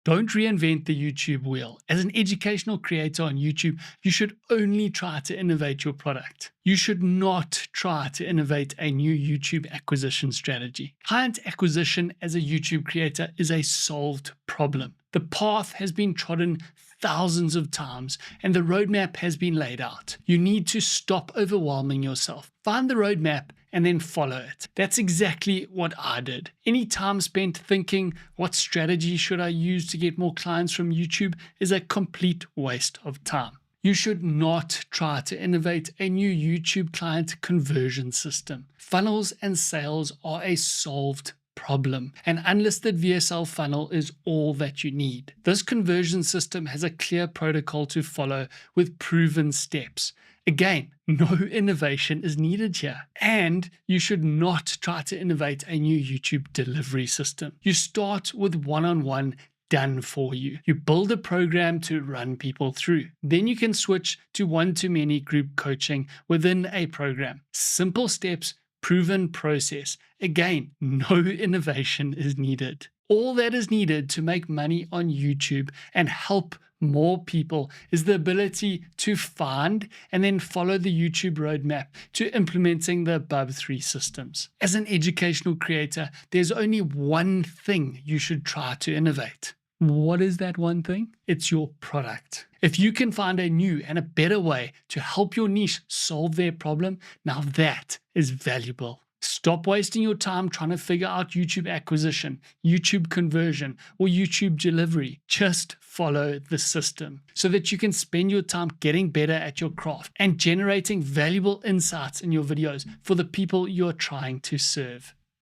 Don't reinvent the YouTube wheel. As an educational creator on YouTube, you should only try to innovate your product. You should not try to innovate a new YouTube acquisition strategy. Client acquisition as a YouTube creator is a solved problem. The path has been trodden thousands of times and the roadmap has been laid out. You need to stop overwhelming yourself. Find the roadmap and then follow it. That's exactly what I did. Any time spent thinking, what strategy should I use to get more clients from YouTube, is a complete waste of time. You should not try to innovate a new YouTube client conversion system. Funnels and sales are a solved problem. An unlisted VSL funnel is all that you need. This conversion system has a clear protocol to follow with proven steps. Again, no innovation is needed here. And you should not try to innovate a new YouTube delivery system. You start with one-on-one done for you. You build a program to run people through. Then you can switch to one-to-many group coaching within a program. Simple steps, proven process. Again, no innovation is needed. All that is needed to make money on YouTube and help more people is the ability to find and then follow the YouTube roadmap to implementing the above three systems. As an educational creator, there's only one thing you should try to innovate. What is that one thing? It's your product. If you can find a new and a better way to help your niche solve their problem, now that is valuable. Stop wasting your time trying to figure out YouTube acquisition, YouTube conversion, or YouTube delivery. Just follow the system so that you can spend your time getting better at your craft and generating valuable insights in your videos for the people you're trying to serve.